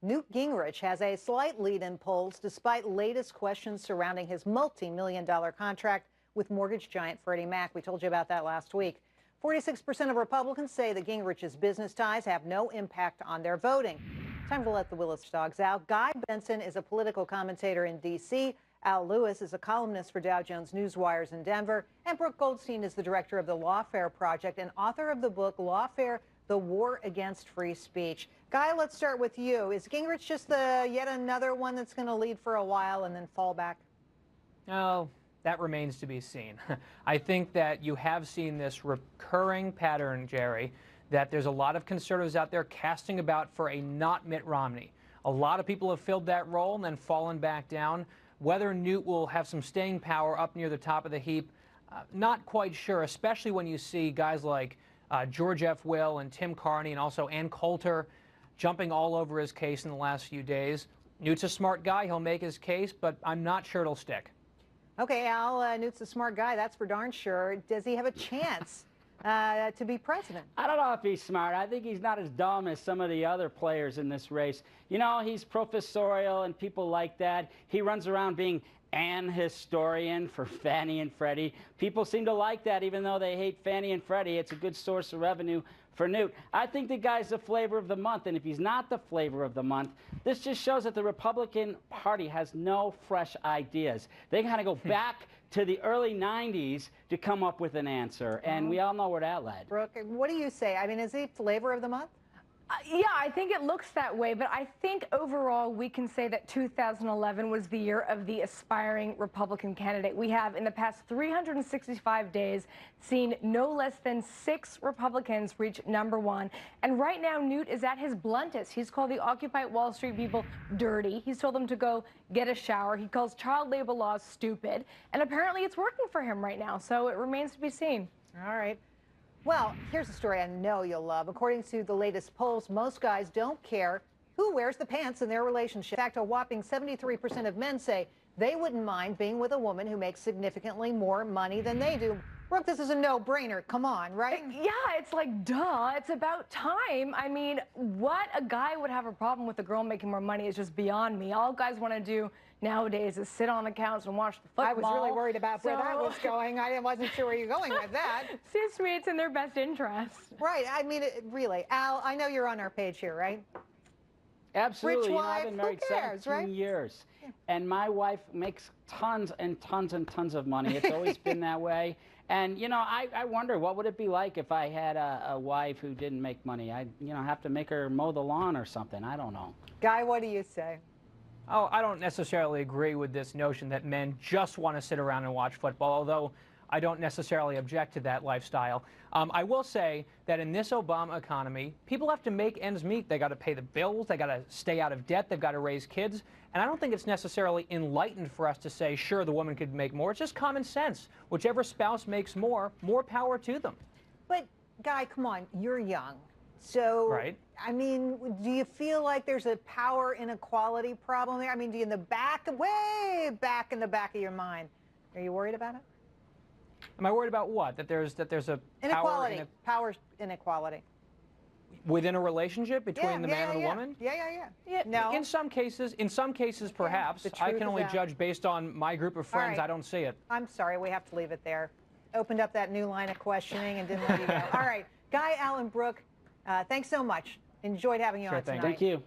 Newt Gingrich has a slight lead in polls despite latest questions surrounding his multi-million-dollar contract with mortgage giant Freddie Mac. We told you about that last week. 46% of Republicans say that Gingrich's business ties have no impact on their voting. Time to let the Willis dogs out. Guy Benson is a political commentator in D.C. Al Lewis is a columnist for Dow Jones Newswires in Denver. And Brooke Goldstein is the director of the Lawfare Project and author of the book Lawfare, The War Against Free Speech. Guy, let's start with you. Is Gingrich just yet another one that's going to lead for a while and then fall back? Oh, that remains to be seen. I think that you have seen this recurring pattern, Jerry, that there's a lot of conservatives out there casting about for a not Mitt Romney. A lot of people have filled that role and then fallen back down. Whether Newt will have some staying power up near the top of the heap, not quite sure, especially when you see guys like George F. Will and Tim Carney and also Ann Coulter jumping all over his case in the last few days. Newt's a smart guy. He'll make his case, but I'm not sure it'll stick. Okay, Al, Newt's a smart guy. That's for darn sure. Does he have a chance to be president? I don't know if he's smart. I think he's not as dumb as some of the other players in this race. You know, he's professorial and people like that. He runs around being an historian for Fannie and Freddie. People seem to like that, even though they hate Fannie and Freddie. It's a good source of revenue for Newt. I think the guy's the flavor of the month, and if he's not the flavor of the month, this just shows that the Republican Party has no fresh ideas. They kind of go back to the early 90s to come up with an answer, and we all know where that led. Brooke, what do you say? I mean, is he flavor of the month? Yeah, I think it looks that way, but I think overall we can say that 2011 was the year of the aspiring Republican candidate. We have, in the past 365 days, seen no less than 6 Republicans reach #1. And right now, Newt is at his bluntest. He's called the Occupy Wall Street people dirty. He's told them to go get a shower. He calls child labor laws stupid. And apparently it's working for him right now, so it remains to be seen. All right. Well, here's a story I know you'll love. According to the latest polls, most guys don't care who wears the pants in their relationship. In fact, a whopping 73% of men say they wouldn't mind being with a woman who makes significantly more money than they do. Brooke, this is a no-brainer. Come on, right? Yeah, it's like, duh, it's about time. I mean, what a guy would have a problem with a girl making more money is just beyond me. All guys want to do nowadays is sit on the couch and watch the football. I was really worried about where that was going. I wasn't sure where you're going with that. Seriously, it's in their best interest. Right. I mean, really. Al, I know you're on our page here, right? Absolutely. Rich wife, I've been married 17 years, and my wife makes tons and tons and tons of money. It's always been that way. And, you know, I wonder, what would it be like if I had a wife who didn't make money? I'd, you know, have to make her mow the lawn or something. I don't know. Guy, what do you say? Oh, I don't necessarily agree with this notion that men just want to sit around and watch football, although I don't necessarily object to that lifestyle. I will say that in this Obama economy, people have to make ends meet. They got to pay the bills. They got to stay out of debt. They've got to raise kids. And I don't think it's necessarily enlightened for us to say, sure, the woman could make more. It's just common sense. Whichever spouse makes more power to them. But, Guy, come on, you're young. So, right. I mean, do you feel like there's a power inequality problem there? I mean, do you in the back, way back in the back of your mind, are you worried about it? Am I worried about what? That there's a inequality, power inequality within a relationship between the man and the woman? Yeah. No. In some cases, perhaps. I can only judge based on my group of friends. Right. I don't see it. I'm sorry, we have to leave it there. Opened up that new line of questioning and didn't let you go. All right, Guy, Al, and Brooke, thanks so much. Enjoyed having you on tonight. Thank you.